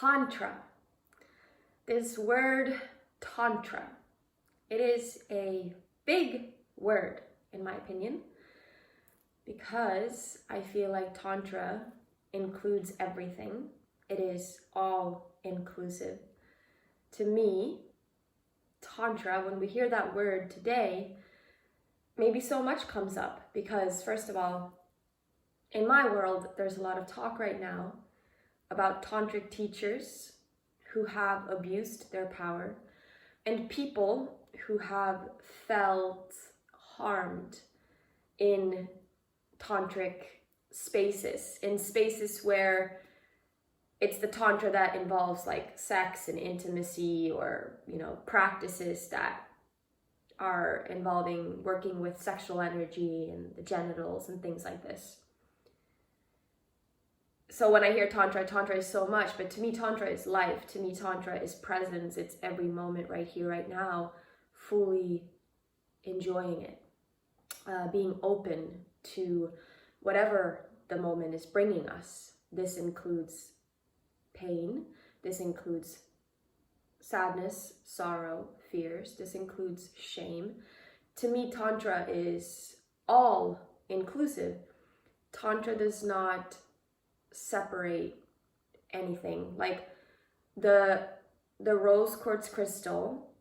Tantra. This word Tantra, it is a big word in my opinion, because I feel like Tantra includes everything. It is all inclusive. To me, Tantra, when we hear that word today, maybe so much comes up because, first of all, in my world, there's a lot of talk right now about tantric teachers who have abused their power and people who have felt harmed in tantric spaces, in spaces where it's the tantra that involves like sex and intimacy, or practices that are involving working with sexual energy and the genitals and things like this. So when I hear Tantra, Tantra is so much, but to me Tantra is life. To me Tantra is presence. It's every moment right here, right now, fully enjoying it, being open to whatever the moment is bringing us. This includes pain, this includes sadness, sorrow, fears, this includes shame. To me, Tantra is all inclusive. Tantra does not separate anything. Like the rose quartz crystal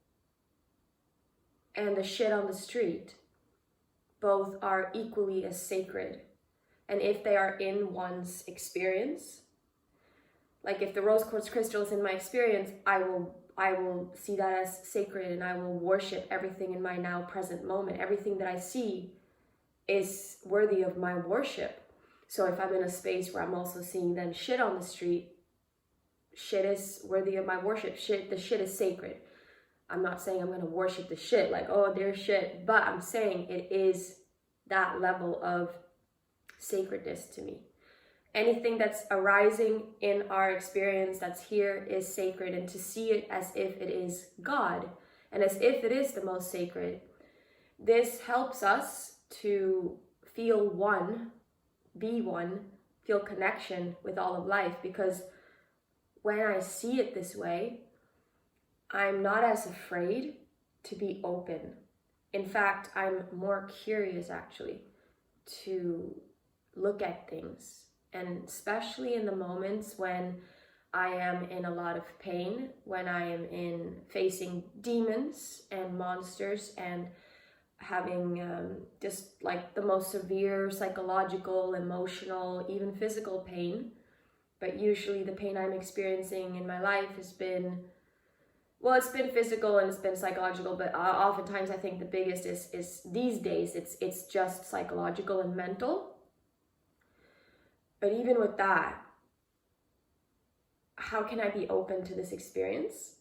and the shit on the street, both are equally as sacred. And if they are in one's experience, like if the rose quartz crystal is in my experience, I will see that as sacred, and I will worship everything in my now present moment. Everything that I see is worthy of my worship. So if I'm in a space where I'm also seeing then shit on the street, shit is worthy of my worship. The shit is sacred. I'm not saying I'm going to worship the shit, like, oh, there's shit, but I'm saying it is that level of sacredness to me. Anything that's arising in our experience that's here is sacred, and to see it as if it is God and as if it is the most sacred, this helps us to feel one, be one, feel connection with all of life. Because when I see it this way, I'm not as afraid to be open. In fact, I'm more curious actually to look at things. And especially in the moments when I am in a lot of pain, when I am in facing demons and monsters and having just like the most severe psychological, emotional, even physical pain. But usually the pain I'm experiencing in my life has been, well, it's been physical and it's been psychological, but oftentimes I think the biggest is these days, it's just psychological and mental. But even with that, how can I be open to this experience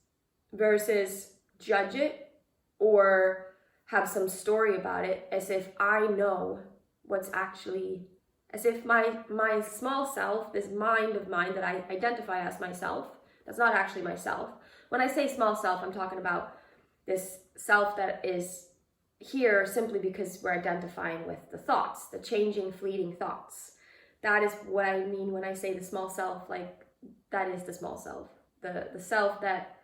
versus judge it or have some story about it as if I know what's actually, as if my small self, this mind of mine that I identify as myself, that's not actually myself. When I say small self, I'm talking about this self that is here simply because we're identifying with the thoughts, the changing, fleeting thoughts. That is what I mean when I say the small self. Like, that is the small self, the self that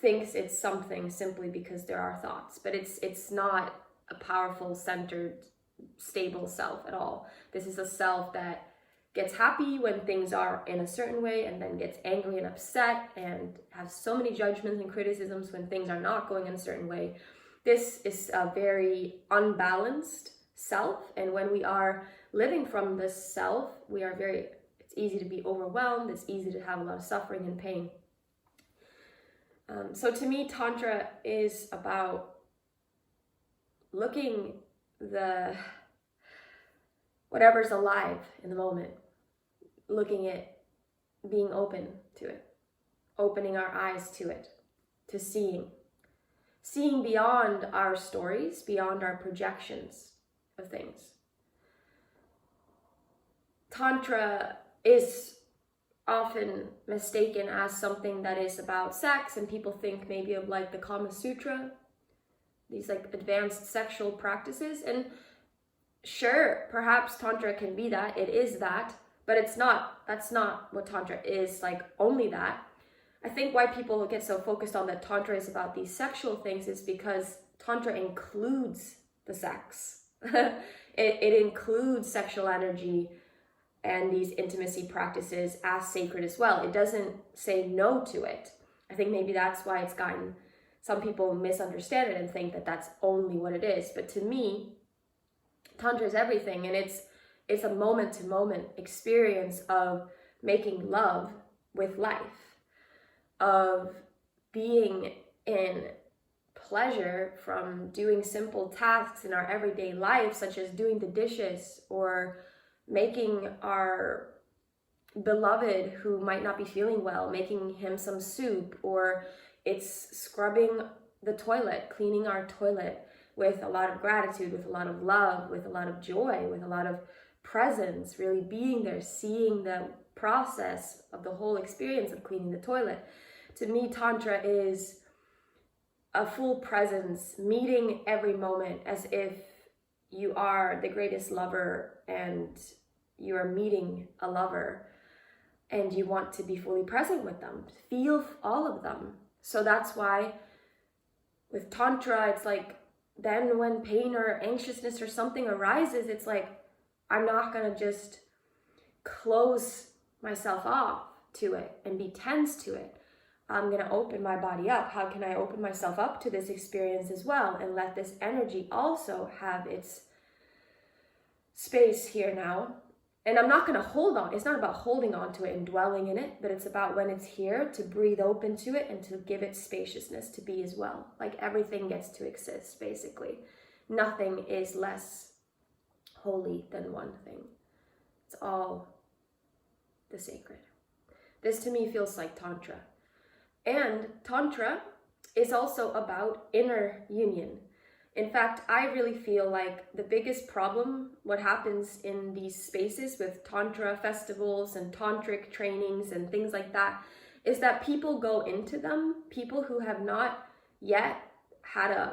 thinks it's something simply because there are thoughts, but it's not a powerful, centered, stable self at all. This is a self that gets happy when things are in a certain way and then gets angry and upset and has so many judgments and criticisms when things are not going in a certain way. This is a very unbalanced self, and when we are living from this self, it's easy to be overwhelmed, it's easy to have a lot of suffering and pain. So to me, Tantra is about looking whatever's alive in the moment, looking at being open to it, opening our eyes to it, to seeing beyond our stories, beyond our projections of things. Tantra is often mistaken as something that is about sex, and people think maybe of like the Kama Sutra, these like advanced sexual practices. And sure, perhaps Tantra can be that, it is that, but that's not what Tantra is, like only that. I think why people get so focused on that Tantra is about these sexual things is because Tantra includes the sex. it includes sexual energy and these intimacy practices as sacred as well. It doesn't say no to it. I think maybe that's why it's gotten, some people misunderstand it and think that that's only what it is. But to me, Tantra is everything, and it's a moment-to-moment experience of making love with life, of being in pleasure from doing simple tasks in our everyday life, such as doing the dishes or making our beloved who might not be feeling well, making him some soup, or it's scrubbing the toilet, cleaning our toilet with a lot of gratitude, with a lot of love, with a lot of joy, with a lot of presence, really being there, seeing the process of the whole experience of cleaning the toilet. To me, Tantra is a full presence, meeting every moment as if you are the greatest lover and you are meeting a lover and you want to be fully present with them, feel all of them. So that's why with Tantra, it's like, then when pain or anxiousness or something arises, it's like, I'm not gonna just close myself off to it and be tense to it. I'm gonna open my body up. How can I open myself up to this experience as well and let this energy also have its space here now? And I'm not gonna hold on. It's not about holding on to it and dwelling in it, but it's about when it's here to breathe open to it and to give it spaciousness to be as well. Like everything gets to exist, basically. Nothing is less holy than one thing. It's all the sacred. This to me feels like Tantra. And Tantra is also about inner union. In fact, I really feel like the biggest problem, what happens in these spaces with Tantra festivals and tantric trainings and things like that, is that people go into them, people who have not yet had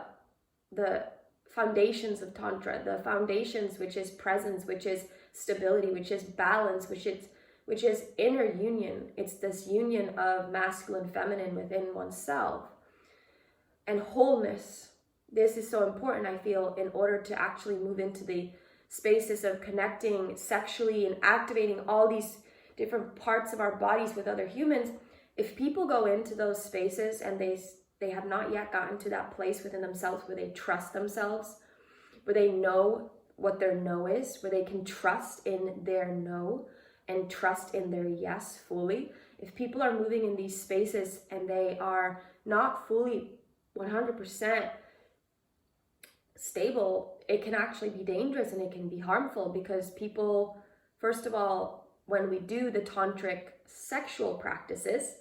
the foundations of Tantra, the foundations, which is presence, which is stability, which is balance, which is inner union. It's this union of masculine, feminine within oneself, and wholeness. This is so important, I feel, in order to actually move into the spaces of connecting sexually and activating all these different parts of our bodies with other humans. If people go into those spaces and they have not yet gotten to that place within themselves where they trust themselves, where they know what their no is, where they can trust in their no and trust in their yes fully. If people are moving in these spaces and they are not fully 100% stable, it can actually be dangerous and it can be harmful, because people, first of all, when we do the tantric sexual practices,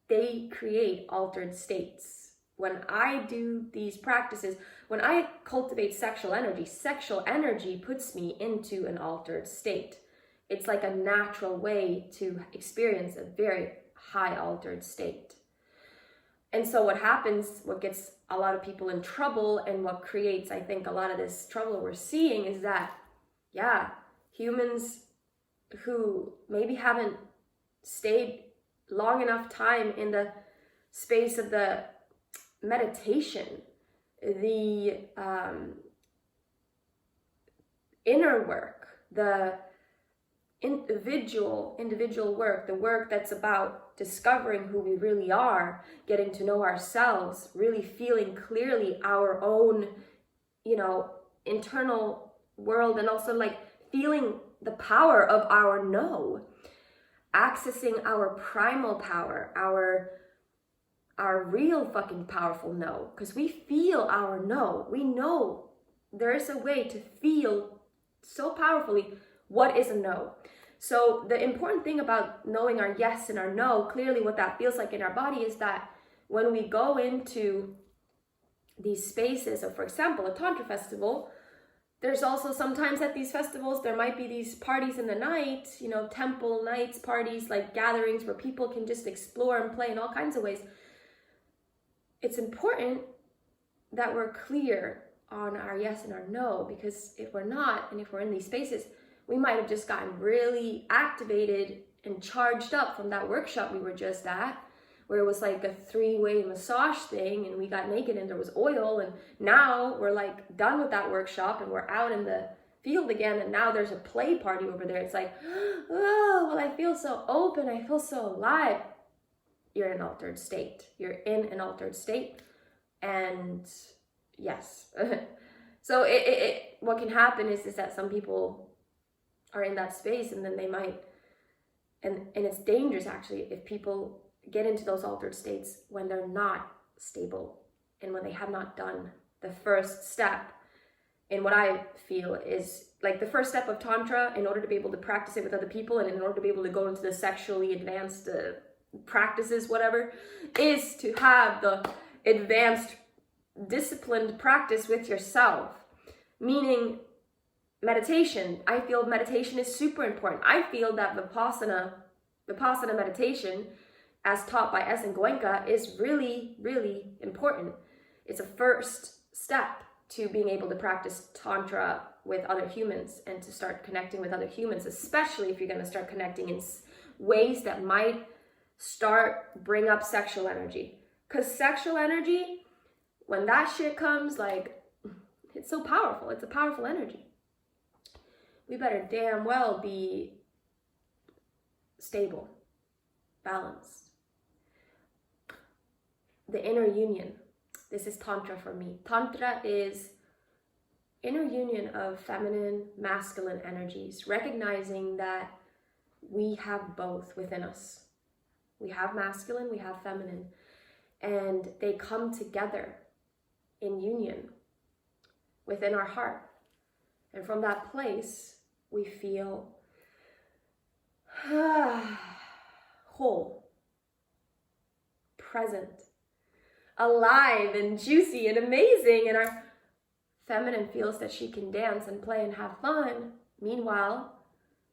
they create altered states. When I do these practices, when I cultivate sexual energy puts me into an altered state. It's like a natural way to experience a very high altered state. And so what happens, what gets a lot of people in trouble and what creates, I think, a lot of this trouble we're seeing is that, yeah, humans who maybe haven't stayed long enough time in the space of the meditation, the inner work, the individual work, the work that's about discovering who we really are, getting to know ourselves, really feeling clearly our own, internal world, and also like feeling the power of our no, accessing our primal power, our real fucking powerful no, because we feel our no. We know there is a way to feel so powerfully what is a no. So the important thing about knowing our yes and our no, clearly what that feels like in our body, is that when we go into these spaces of, for example, a Tantra festival, there's also sometimes at these festivals, there might be these parties in the night, temple nights, parties, like gatherings where people can just explore and play in all kinds of ways. It's important that we're clear on our yes and our no, because if we're not, and if we're in these spaces, we might have just gotten really activated and charged up from that workshop we were just at, where it was like a 3-way massage thing and we got naked and there was oil, and now we're like done with that workshop and we're out in the field again, and now there's a play party over there. It's like, oh, well, I feel so open, I feel so alive. You're in an altered state. You're in an altered state. And yes. So what can happen is that some people are in that space, and then they might, and it's dangerous actually if people get into those altered states when they're not stable and when they have not done the first step in what I feel is like the first step of Tantra, in order to be able to practice it with other people and in order to be able to go into the sexually advanced practices, whatever, is to have the advanced disciplined practice with yourself. Meaning meditation. I feel meditation is super important. I feel that Vipassana meditation, as taught by S. and Goenka, is really, really important. It's a first step to being able to practice Tantra with other humans and to start connecting with other humans, especially if you're going to start connecting in ways that might bring up sexual energy. Because sexual energy, when that shit comes, like, it's so powerful. It's a powerful energy. We better damn well be stable, balanced. The inner union. This is Tantra for me. Tantra is inner union of feminine, masculine energies, recognizing that we have both within us. We have masculine, we have feminine, and they come together in union within our heart. And from that place, we feel whole, present, alive and juicy and amazing. And our feminine feels that she can dance and play and have fun. Meanwhile,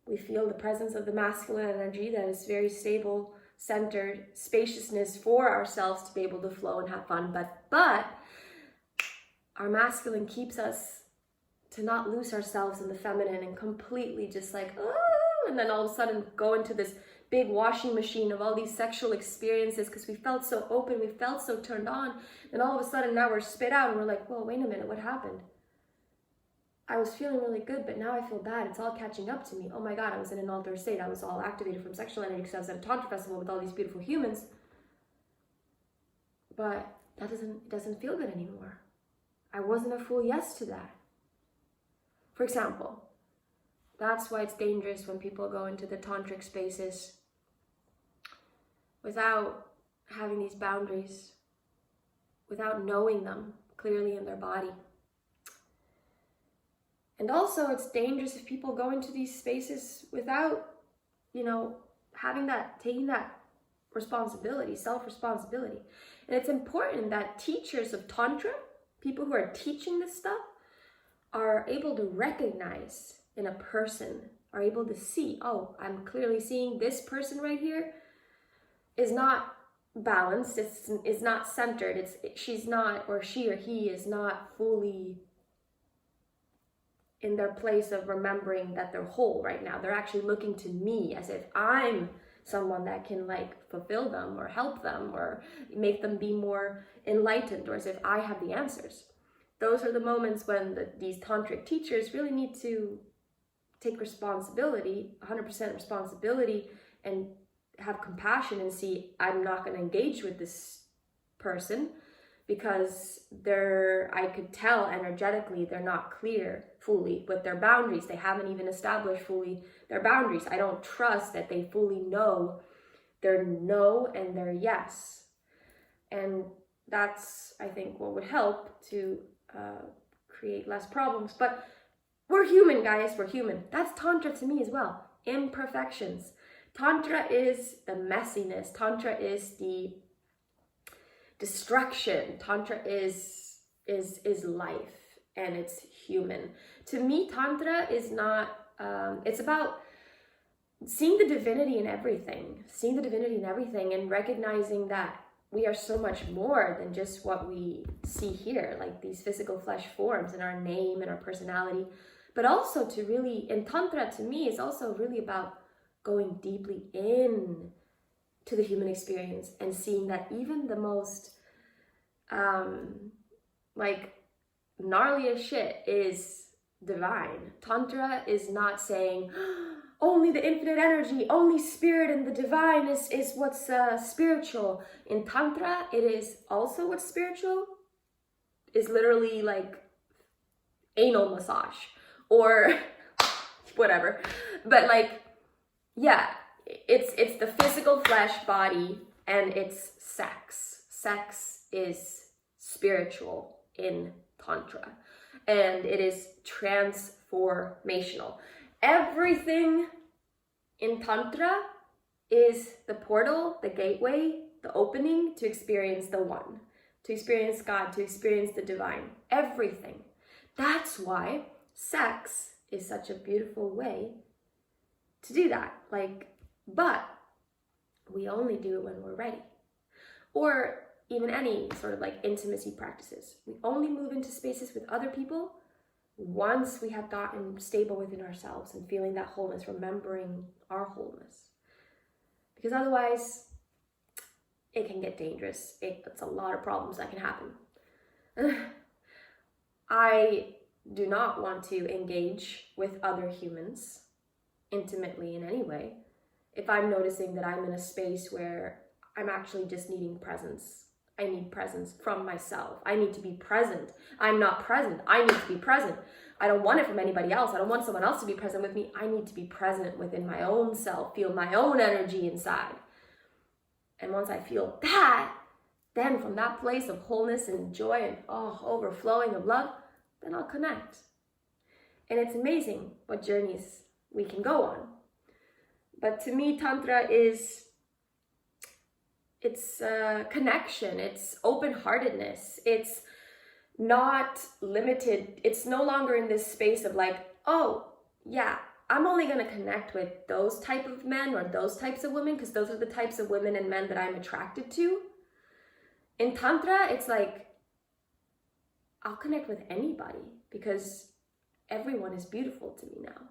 we feel the presence of the masculine energy that is very stable, centered, spaciousness for ourselves to be able to flow and have fun. But our masculine keeps us to not lose ourselves in the feminine and completely just like, oh, and then all of a sudden go into this big washing machine of all these sexual experiences because we felt so open, we felt so turned on, and all of a sudden now we're spit out and we're like, whoa, wait a minute, what happened? I was feeling really good, but now I feel bad. It's all catching up to me. Oh my God, I was in an altered state. I was all activated from sexual energy because I was at a Tantra festival with all these beautiful humans. But it doesn't feel good anymore. I wasn't a full yes to that. For example, that's why it's dangerous when people go into the tantric spaces without having these boundaries, without knowing them clearly in their body. And also it's dangerous if people go into these spaces without, taking that responsibility, self-responsibility. And it's important that teachers of Tantra, people who are teaching this stuff, are able to recognize in a person, are able to see, oh, I'm clearly seeing this person right here is not balanced, is not centered, she's not, or she or he is not fully in their place of remembering that they're whole right now. They're actually looking to me as if I'm someone that can fulfill them or help them or make them be more enlightened, or as if I have the answers. Those are the moments when these tantric teachers really need to take responsibility, 100% responsibility, and have compassion and see, I'm not going to engage with this person because I could tell energetically they're not clear fully with their boundaries. They haven't even established fully their boundaries. I don't trust that they fully know their no and their yes. And that's, I think, what would help to create less problems. But we're human, guys. We're human. That's Tantra to me as well. Imperfections. Tantra is the messiness. Tantra is the destruction. Tantra is life, and it's human. To me, Tantra is not, it's about seeing the divinity in everything, and recognizing that we are so much more than just what we see here, like these physical flesh forms and our name and our personality. But also to really, and Tantra to me is also really about going deeply in to the human experience and seeing that even the most like gnarliest shit is divine. Tantra is not saying only the infinite energy, only spirit and the divine is what's spiritual. In Tantra, it is also what's spiritual, is literally like anal massage or whatever. But like, yeah, it's the physical flesh body and it's sex. Sex is spiritual in Tantra, and it is transformational. Everything in Tantra is the portal, the gateway, the opening to experience the one, to experience God, to experience the divine. Everything. That's why sex is such a beautiful way to do that. Like, but we only do it when we're ready. Or even any sort of like intimacy practices. We only move into spaces with other people once we have gotten stable within ourselves and feeling that wholeness, remembering our wholeness. Because otherwise, it can get dangerous. It's a lot of problems that can happen. I do not want to engage with other humans intimately in any way if I'm noticing that I'm in a space where I'm actually just needing presence. I need presence from myself. I need to be present. I'm not present. I need to be present. I don't want it from anybody else. I don't want someone else to be present with me. I need to be present within my own self, feel my own energy inside. And once I feel that, then from that place of wholeness and joy and overflowing of love, then I'll connect. And it's amazing what journeys we can go on. But to me, Tantra is, it's connection, it's open-heartedness, it's not limited, it's no longer in this space of like, oh, yeah, I'm only going to connect with those type of men or those types of women because those are the types of women and men that I'm attracted to. In Tantra, it's like, I'll connect with anybody because everyone is beautiful to me now.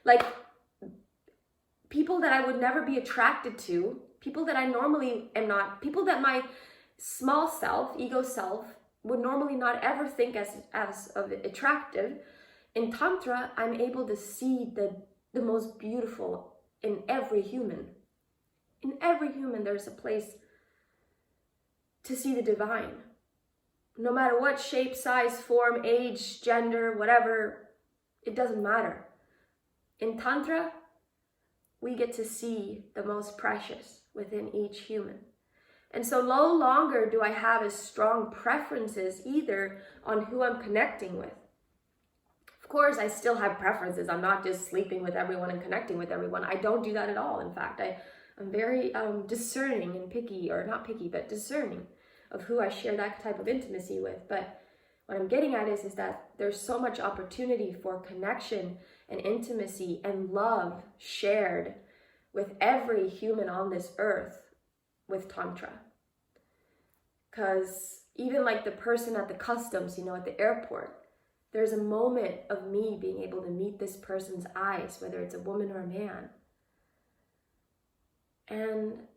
Like, people that I would never be attracted to, people that I normally am not, people that my small self, ego self, would normally not ever think as of attractive. In Tantra, I'm able to see the most beautiful in every human. In every human, there's a place to see the divine. No matter what shape, size, form, age, gender, whatever, it doesn't matter. In Tantra, we get to see the most precious within each human. And so no longer do I have as strong preferences either on who I'm connecting with. Of course, I still have preferences. I'm not just sleeping with everyone and connecting with everyone. I don't do that at all. In fact, I'm very discerning and picky, or not picky, but discerning of who I share that type of intimacy with. But what I'm getting at is that there's so much opportunity for connection and intimacy and love shared with every human on this earth with Tantra. Because even like the person at the customs, at the airport, there's a moment of me being able to meet this person's eyes, whether it's a woman or a man, and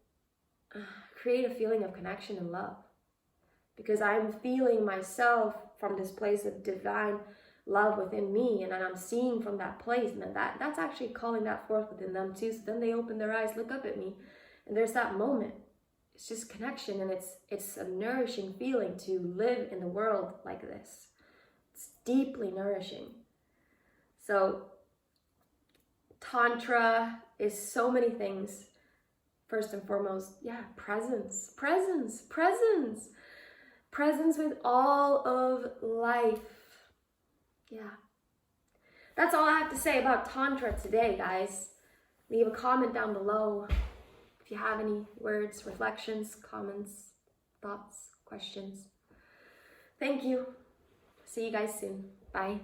create a feeling of connection and love. Because I'm feeling myself from this place of divine love within me, and then I'm seeing from that place, and then that's actually calling that forth within them too. So then they open their eyes, look up at me, and there's that moment. It's just connection, and it's a nourishing feeling to live in the world like this. It's deeply nourishing. So Tantra is so many things. First and foremost, presence with all of life. Yeah. That's all I have to say about Tantra today, guys. Leave a comment down below if you have any words, reflections, comments, thoughts, questions. Thank you. See you guys soon. Bye.